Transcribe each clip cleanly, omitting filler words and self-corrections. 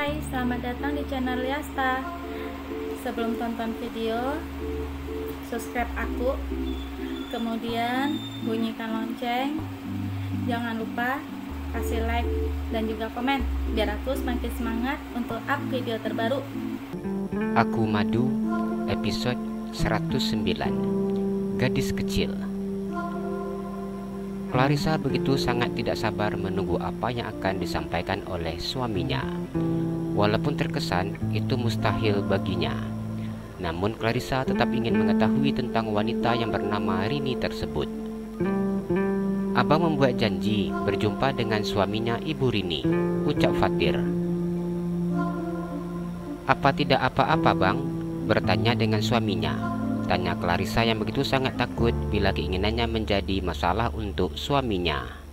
Hai, selamat datang di channel Liasta. Sebelum tonton video, subscribe aku, kemudian bunyikan lonceng. Jangan lupa kasih like dan juga komen, biar aku semakin semangat untuk up video terbaru. Aku Madu, episode 109. Gadis kecil. Clarissa begitu sangat tidak sabar menunggu apa yang akan disampaikan oleh suaminya. Walaupun terkesan itu mustahil baginya, namun Clarissa tetap ingin mengetahui tentang wanita yang bernama Rini tersebut. Abang membuat janji berjumpa dengan suaminya Ibu Rini, ucap Fatir. Apa tidak apa-apa bang? Bertanya dengan suaminya. Tanya Clarissa yang begitu sangat takut bila keinginannya menjadi masalah untuk suaminya.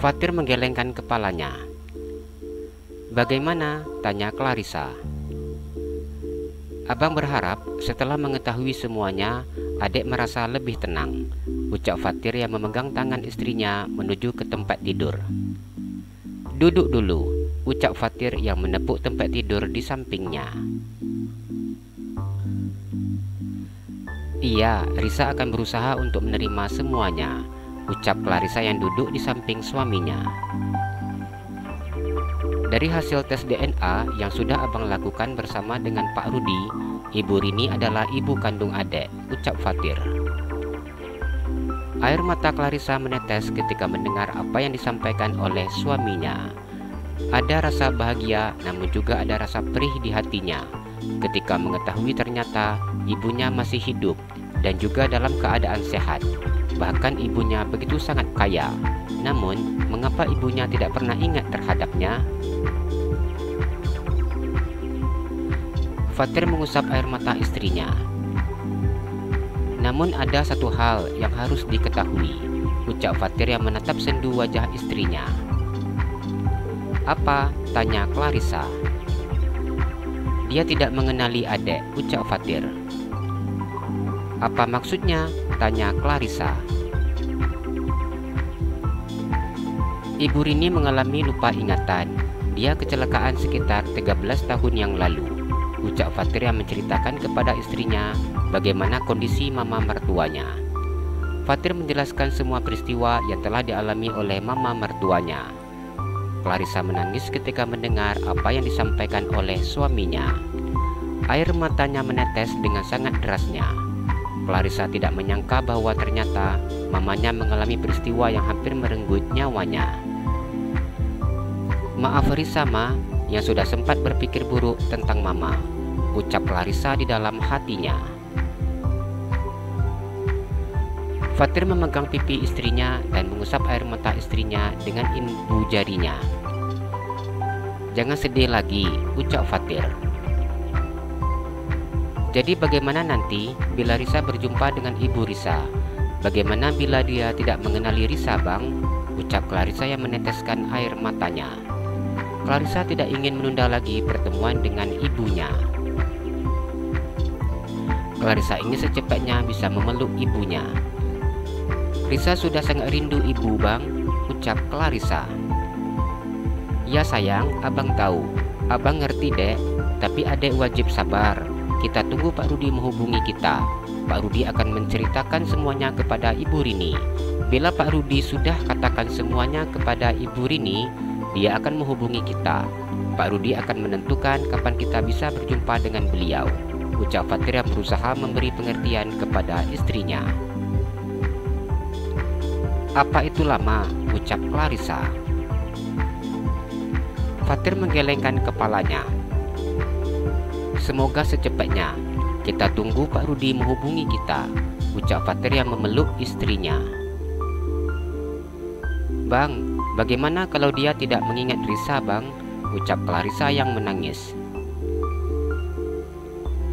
Fatir menggelengkan kepalanya. Bagaimana? Tanya Clarissa. Abang berharap setelah mengetahui semuanya, adik merasa lebih tenang, ucap Fatir yang memegang tangan istrinya menuju ke tempat tidur. Duduk dulu, ucap Fatir yang menepuk tempat tidur di sampingnya. Iya, Risa akan berusaha untuk menerima semuanya, ucap Clarissa yang duduk di samping suaminya. Dari hasil tes DNA yang sudah abang lakukan bersama dengan Pak Rudi, Ibu Rini adalah ibu kandung adik, ucap Fatir. Air mata Clarissa menetes ketika mendengar apa yang disampaikan oleh suaminya. Ada rasa bahagia, namun juga ada rasa perih di hatinya ketika mengetahui ternyata ibunya masih hidup dan juga dalam keadaan sehat. Bahkan ibunya begitu sangat kaya, namun mengapa ibunya tidak pernah ingat terhadapnya? Fatir mengusap air mata istrinya. Namun ada satu hal yang harus diketahui, ucap Fatir yang menatap sendu wajah istrinya. Apa? Tanya Clarissa. Dia tidak mengenali adik, ucap Fatir. Apa maksudnya? Tanya Clarissa. Ibu Rini mengalami lupa ingatan. Dia kecelakaan sekitar 13 tahun yang lalu, ucap Fatir yang menceritakan kepada istrinya bagaimana kondisi mama mertuanya. Fatir menjelaskan semua peristiwa yang telah dialami oleh mama mertuanya. Clarissa menangis ketika mendengar apa yang disampaikan oleh suaminya. Air matanya menetes dengan sangat derasnya. Clarissa tidak menyangka bahwa ternyata mamanya mengalami peristiwa yang hampir merenggut nyawanya. Maaf Risa ma, yang sudah sempat berpikir buruk tentang mama, ucap Clarissa di dalam hatinya. Fatir memegang pipi istrinya dan mengusap air mata istrinya dengan ibu jarinya. Jangan sedih lagi, ucap Fatir. Jadi bagaimana nanti bila Risa berjumpa dengan ibu Risa? Bagaimana bila dia tidak mengenali Risa bang? Ucap Clarissa yang meneteskan air matanya. Clarissa tidak ingin menunda lagi pertemuan dengan ibunya. Clarissa ingin secepatnya bisa memeluk ibunya. Risa sudah sangat rindu ibu bang, ucap Clarissa. Ya sayang, abang tahu. Abang ngerti dek, tapi adek wajib sabar. Kita tunggu Pak Rudi menghubungi kita. Pak Rudi akan menceritakan semuanya kepada Ibu Rini. Bila Pak Rudi sudah katakan semuanya kepada Ibu Rini, dia akan menghubungi kita. Pak Rudi akan menentukan kapan kita bisa berjumpa dengan beliau, ucap Fatir yang berusaha memberi pengertian kepada istrinya. Apa itu lama? Ucap Clarissa. Fatir menggelengkan kepalanya. Semoga secepatnya. Kita tunggu Pak Rudi menghubungi kita, ucap Fatir yang memeluk istrinya. Bang, bagaimana kalau dia tidak mengingat Risa bang? Ucap Clarissa yang menangis.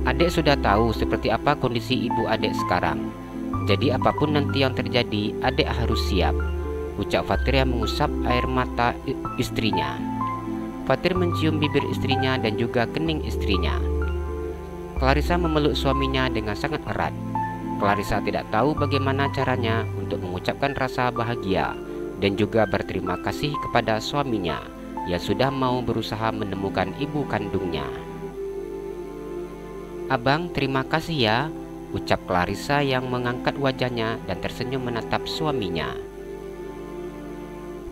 Adik sudah tahu seperti apa kondisi ibu adik sekarang. Jadi apapun nanti yang terjadi, adik harus siap, ucap Fatir yang mengusap air mata istrinya. Fatir mencium bibir istrinya dan juga kening istrinya. Clarissa memeluk suaminya dengan sangat erat. Clarissa tidak tahu bagaimana caranya untuk mengucapkan rasa bahagia dan juga berterima kasih kepada suaminya yang sudah mau berusaha menemukan ibu kandungnya. "Abang, terima kasih ya," ucap Clarissa yang mengangkat wajahnya dan tersenyum menatap suaminya.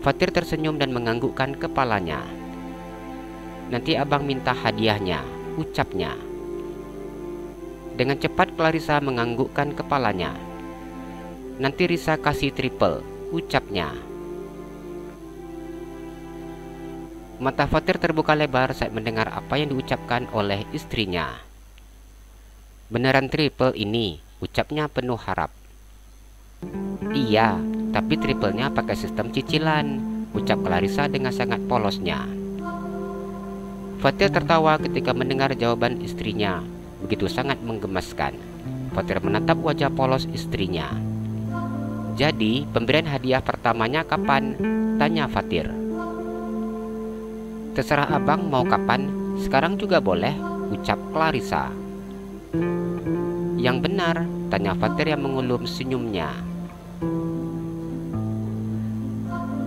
Fatir tersenyum dan menganggukkan kepalanya. "Nanti abang minta hadiahnya," ucapnya. Dengan cepat Clarissa menganggukkan kepalanya. "Nanti Risa kasih triple," ucapnya. Mata Fatir terbuka lebar saat mendengar apa yang diucapkan oleh istrinya. "Beneran triple ini?" ucapnya penuh harap. "Iya, tapi triplenya pakai sistem cicilan," ucap Clarissa dengan sangat polosnya. Fatir tertawa ketika mendengar jawaban istrinya, begitu sangat menggemaskan. Fatir menatap wajah polos istrinya. "Jadi, pemberian hadiah pertamanya kapan?" tanya Fatir. "Terserah abang mau kapan, sekarang juga boleh," ucap Clarissa. "Yang benar?" tanya Fatir yang mengulum senyumnya.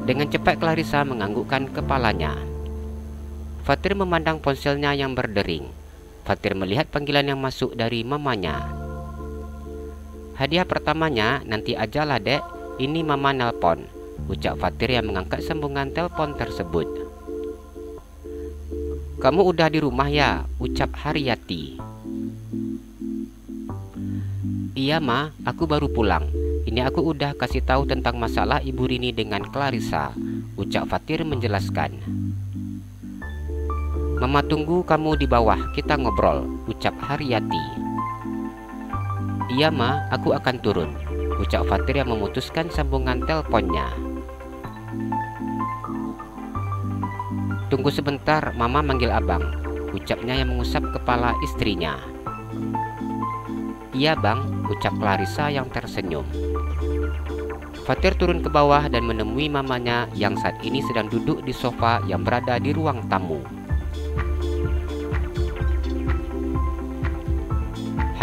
Dengan cepat Clarissa menganggukkan kepalanya. Fatir memandang ponselnya yang berdering. Fatir melihat panggilan yang masuk dari mamanya. "Hadiah pertamanya nanti ajalah dek, ini mama nelpon," ucap Fatir yang mengangkat sambungan telepon tersebut. "Kamu udah di rumah ya?" ucap Haryati. "Iya ma, aku baru pulang. Ini aku udah kasih tahu tentang masalah Ibu Rini dengan Clarissa," ucap Fatir menjelaskan. "Mama tunggu kamu di bawah, kita ngobrol," ucap Haryati. "Iya ma, aku akan turun," ucap Fatir yang memutuskan sambungan teleponnya. "Tunggu sebentar, mama manggil abang," ucapnya yang mengusap kepala istrinya. "Iya bang," ucap Clarissa yang tersenyum. Fatir turun ke bawah dan menemui mamanya yang saat ini sedang duduk di sofa yang berada di ruang tamu.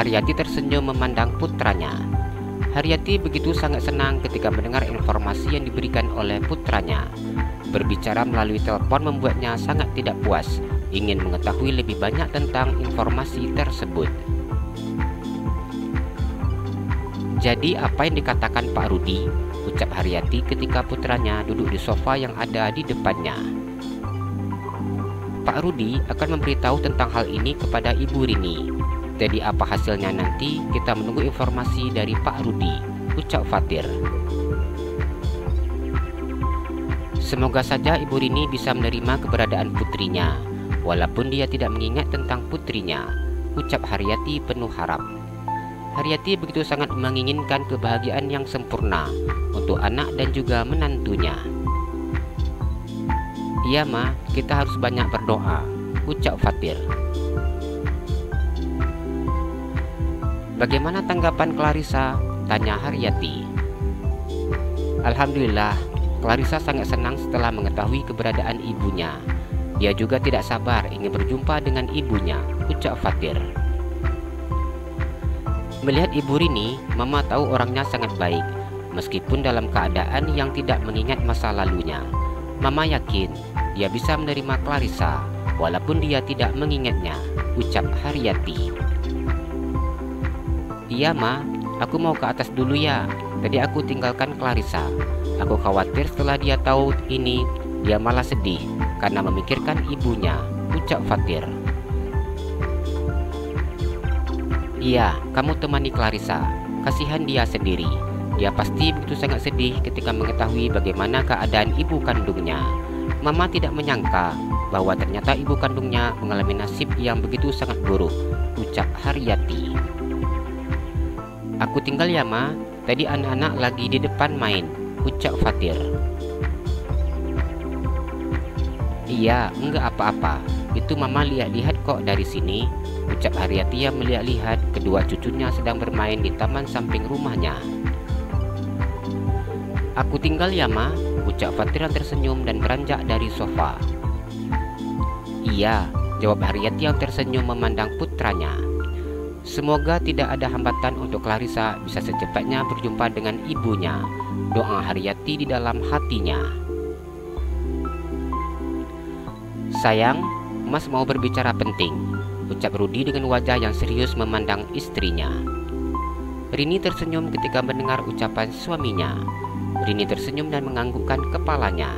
Haryati tersenyum memandang putranya. Haryati begitu sangat senang ketika mendengar informasi yang diberikan oleh putranya. Berbicara melalui telepon membuatnya sangat tidak puas, ingin mengetahui lebih banyak tentang informasi tersebut. "Jadi apa yang dikatakan Pak Rudi?" ucap Haryati ketika putranya duduk di sofa yang ada di depannya. "Pak Rudi akan memberitahu tentang hal ini kepada Ibu Rini. Jadi apa hasilnya nanti kita menunggu informasi dari Pak Rudi," ucap Fatir. "Semoga saja Ibu Rini bisa menerima keberadaan putrinya, walaupun dia tidak mengingat tentang putrinya," ucap Haryati penuh harap. Haryati begitu sangat menginginkan kebahagiaan yang sempurna untuk anak dan juga menantunya. "Iya ma, kita harus banyak berdoa," ucap Fatir. "Bagaimana tanggapan Clarissa?" tanya Haryati. "Alhamdulillah, Clarissa sangat senang setelah mengetahui keberadaan ibunya. Dia juga tidak sabar ingin berjumpa dengan ibunya," ucap Fatir. "Melihat Ibu Rini, mama tahu orangnya sangat baik, meskipun dalam keadaan yang tidak mengingat masa lalunya. Mama yakin dia bisa menerima Clarissa, walaupun dia tidak mengingatnya," ucap Haryati. "Iya ma, aku mau ke atas dulu ya. Tadi aku tinggalkan Clarissa. Aku khawatir setelah dia tahu ini, dia malah sedih karena memikirkan ibunya," ucap Fatir. "Iya, kamu temani Clarissa. Kasihan dia sendiri. Dia pasti begitu sangat sedih ketika mengetahui bagaimana keadaan ibu kandungnya. Mama tidak menyangka bahwa ternyata ibu kandungnya mengalami nasib yang begitu sangat buruk," ucap Haryati. "Aku tinggal ya ma, tadi anak-anak lagi di depan main," ucap Fatir. "Iya, enggak apa-apa. Itu mama lihat-lihat kok dari sini," ucap Haryati yang melihat-lihat kedua cucunya sedang bermain di taman samping rumahnya. "Aku tinggal ya ma," ucap Fatir yang tersenyum dan beranjak dari sofa. "Iya," jawab Haryati yang tersenyum memandang putranya. Semoga tidak ada hambatan untuk Clarissa bisa secepatnya berjumpa dengan ibunya. Doa Haryati di dalam hatinya. Sayang, Mas mau berbicara penting, ucap Rudi dengan wajah yang serius memandang istrinya. Rini tersenyum ketika mendengar ucapan suaminya. Rini tersenyum dan menganggukkan kepalanya.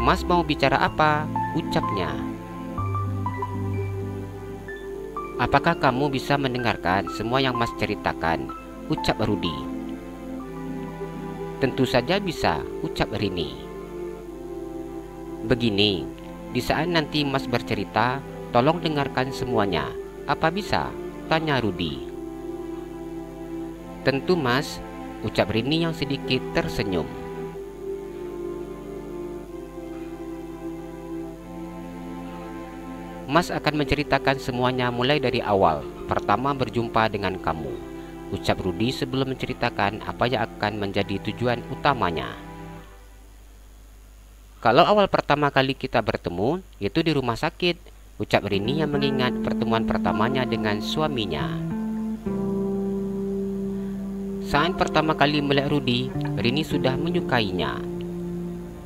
Mas mau bicara apa? Ucapnya. Apakah kamu bisa mendengarkan semua yang Mas ceritakan? Ucap Rudi. Tentu saja bisa, ucap Rini. Begini, di saat nanti Mas bercerita, tolong dengarkan semuanya. Apa bisa? Tanya Rudi. Tentu Mas, ucap Rini yang sedikit tersenyum. Mas akan menceritakan semuanya mulai dari awal, pertama berjumpa dengan kamu, ucap Rudi sebelum menceritakan apa yang akan menjadi tujuan utamanya. Kalau awal pertama kali kita bertemu, itu di rumah sakit, ucap Rini yang mengingat pertemuan pertamanya dengan suaminya. Saat pertama kali melihat Rudi, Rini sudah menyukainya.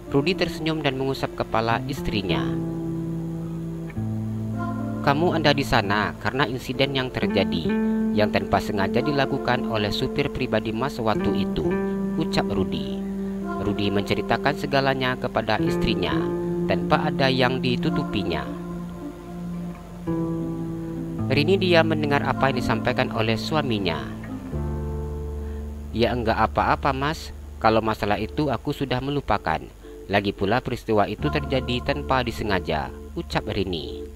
Rudi tersenyum dan mengusap kepala istrinya. Kamu ada di sana karena insiden yang terjadi, yang tanpa sengaja dilakukan oleh supir pribadi Mas waktu itu, ucap Rudi. Rudi menceritakan segalanya kepada istrinya, tanpa ada yang ditutupinya. Rini diam mendengar apa yang disampaikan oleh suaminya. Ya enggak apa-apa Mas, kalau masalah itu aku sudah melupakan. Lagi pula peristiwa itu terjadi tanpa disengaja, ucap Rini.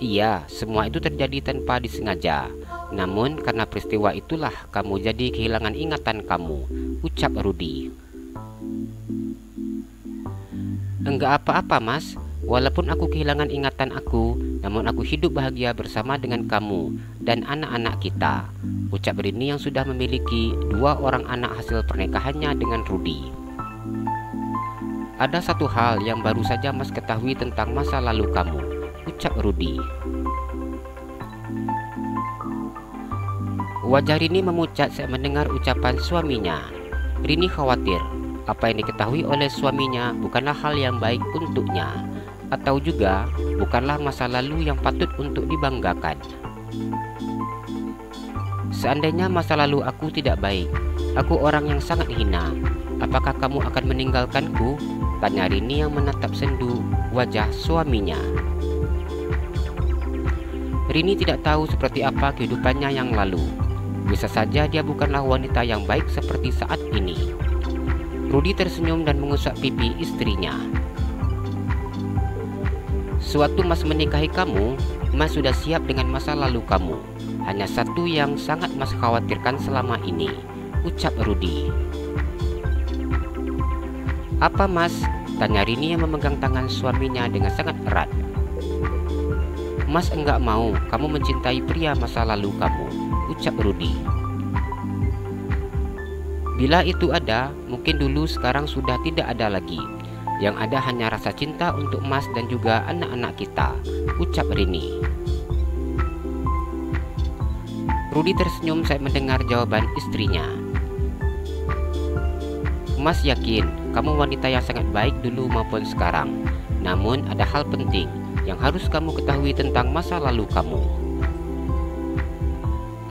Iya, semua itu terjadi tanpa disengaja. Namun karena peristiwa itulah kamu jadi kehilangan ingatan kamu, ucap Rudi. Enggak apa-apa Mas, walaupun aku kehilangan ingatan aku, namun aku hidup bahagia bersama dengan kamu dan anak-anak kita, ucap Rini yang sudah memiliki 2 orang anak hasil pernikahannya dengan Rudi. Ada satu hal yang baru saja Mas ketahui tentang masa lalu kamu, ucap Rudi. Wajah Rini memucat saat mendengar ucapan suaminya. Rini khawatir apa yang diketahui oleh suaminya bukanlah hal yang baik untuknya, atau juga bukanlah masa lalu yang patut untuk dibanggakan. Seandainya masa lalu aku tidak baik, aku orang yang sangat hina, apakah kamu akan meninggalkanku? Tanya Rini yang menatap sendu wajah suaminya. Rini tidak tahu seperti apa kehidupannya yang lalu. Bisa saja dia bukanlah wanita yang baik seperti saat ini. Rudi tersenyum dan mengusap pipi istrinya. Sewaktu Mas menikahi kamu, Mas sudah siap dengan masa lalu kamu. Hanya satu yang sangat Mas khawatirkan selama ini, ucap Rudi. Apa Mas? Tanya Rini yang memegang tangan suaminya dengan sangat erat. Mas enggak mau kamu mencintai pria masa lalu kamu, ucap Rudi. Bila itu ada, mungkin dulu sekarang sudah tidak ada lagi. Yang ada hanya rasa cinta untuk Mas dan juga anak-anak kita, ucap Rini. Rudi tersenyum saat mendengar jawaban istrinya. Mas yakin kamu wanita yang sangat baik dulu maupun sekarang. Namun ada hal penting yang harus kamu ketahui tentang masa lalu kamu.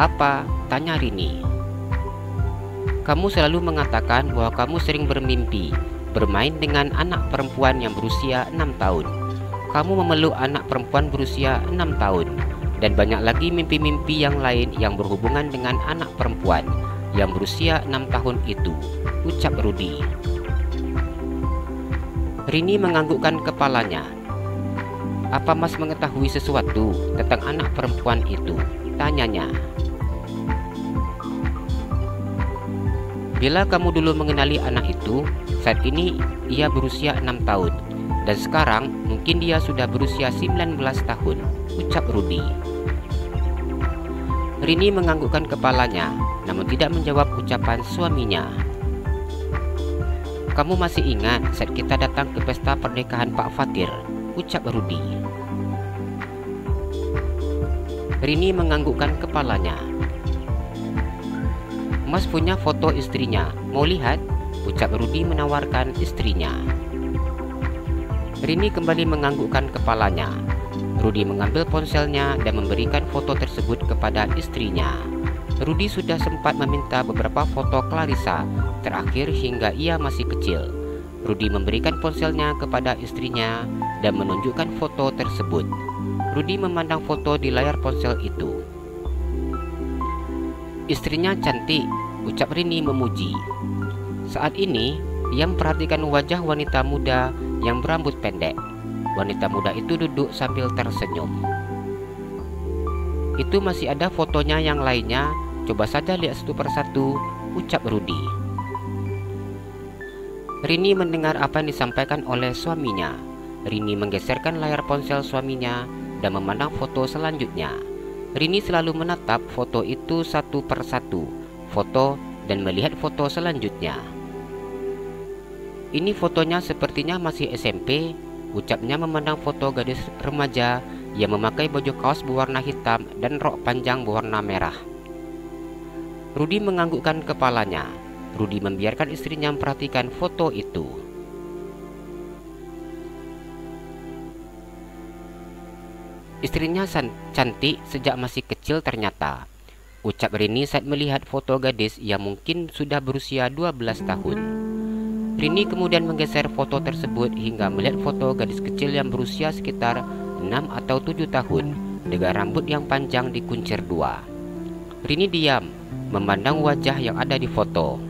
Apa? Tanya Rini. Kamu selalu mengatakan bahwa kamu sering bermimpi bermain dengan anak perempuan yang berusia 6 tahun. Kamu memeluk anak perempuan berusia 6 tahun. Dan banyak lagi mimpi-mimpi yang lain yang berhubungan dengan anak perempuan yang berusia 6 tahun itu, ucap Rudi. Rini menganggukkan kepalanya. Apa Mas mengetahui sesuatu tentang anak perempuan itu? Tanyanya. Bila kamu dulu mengenali anak itu, saat ini ia berusia 6 tahun. Dan sekarang mungkin dia sudah berusia 19 tahun, ucap Rudi. Rini menganggukkan kepalanya, namun tidak menjawab ucapan suaminya. Kamu masih ingat saat kita datang ke pesta pernikahan Pak Fatir, ucap Rudi. Rini menganggukkan kepalanya. Mas punya foto istrinya, mau lihat? Ucap Rudi menawarkan istrinya. Rini kembali menganggukkan kepalanya. Rudi mengambil ponselnya dan memberikan foto tersebut kepada istrinya. Rudi sudah sempat meminta beberapa foto Clarissa terakhir hingga ia masih kecil. Rudi memberikan ponselnya kepada istrinya dan menunjukkan foto tersebut. Rudi memandang foto di layar ponsel itu. Istrinya cantik, ucap Rini memuji. Saat ini, ia memperhatikan wajah wanita muda yang berambut pendek. Wanita muda itu duduk sambil tersenyum. Itu masih ada fotonya yang lainnya, coba saja lihat satu persatu, ucap Rudi. Rini mendengar apa yang disampaikan oleh suaminya. Rini menggeserkan layar ponsel suaminya dan memandang foto selanjutnya. Rini selalu menatap foto itu satu persatu, foto dan melihat foto selanjutnya. Ini fotonya sepertinya masih SMP, ucapnya memandang foto gadis remaja yang memakai baju kaos berwarna hitam dan rok panjang berwarna merah. Rudi menganggukkan kepalanya. Rudi membiarkan istrinya memperhatikan foto itu. Istrinya cantik sejak masih kecil ternyata, ucap Rini saat melihat foto gadis yang mungkin sudah berusia 12 tahun. Rini kemudian menggeser foto tersebut hingga melihat foto gadis kecil yang berusia sekitar 6 atau 7 tahun dengan rambut yang panjang dikuncir dua. Rini diam, memandang wajah yang ada di foto.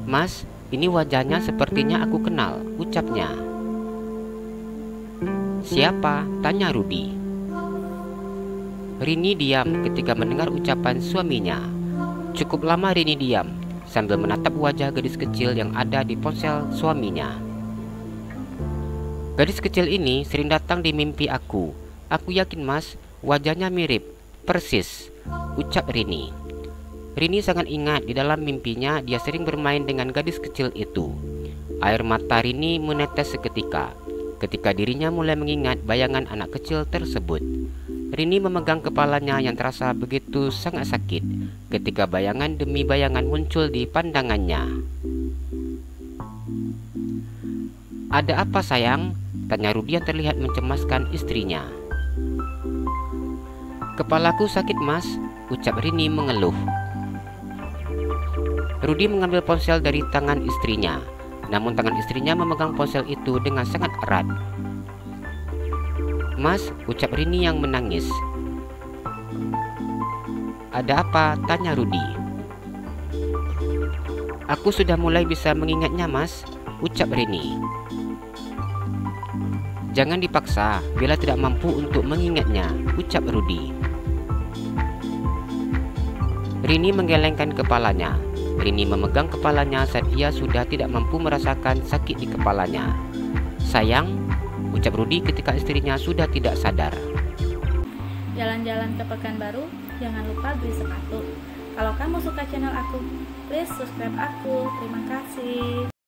Mas, ini wajahnya sepertinya aku kenal, ucapnya. Siapa? Tanya Rudi. Rini diam ketika mendengar ucapan suaminya. Cukup lama Rini diam sambil menatap wajah gadis kecil yang ada di ponsel suaminya. Gadis kecil ini sering datang di mimpi aku. Aku yakin mas, wajahnya mirip, persis, ucap Rini. Rini sangat ingat di dalam mimpinya dia sering bermain dengan gadis kecil itu. Air mata Rini menetes seketika ketika dirinya mulai mengingat bayangan anak kecil tersebut. Rini memegang kepalanya yang terasa begitu sangat sakit ketika bayangan demi bayangan muncul di pandangannya. Ada apa sayang? Tanya Rudi yang terlihat mencemaskan istrinya. Kepalaku sakit mas, ucap Rini mengeluh. Rudi mengambil ponsel dari tangan istrinya, namun tangan istrinya memegang ponsel itu dengan sangat erat. Mas, ucap Rini yang menangis. Ada apa? Tanya Rudi. Aku sudah mulai bisa mengingatnya mas, ucap Rini. Jangan dipaksa bila tidak mampu untuk mengingatnya, ucap Rudi. Rini menggelengkan kepalanya. Rini memegang kepalanya saat ia sudah tidak mampu merasakan sakit di kepalanya. Sayang, ucap Rudi ketika istrinya sudah tidak sadar. Jalan-jalan ke Pekanbaru, jangan lupa beli sepatu. Kalau kamu suka channel aku, please subscribe aku. Terima kasih.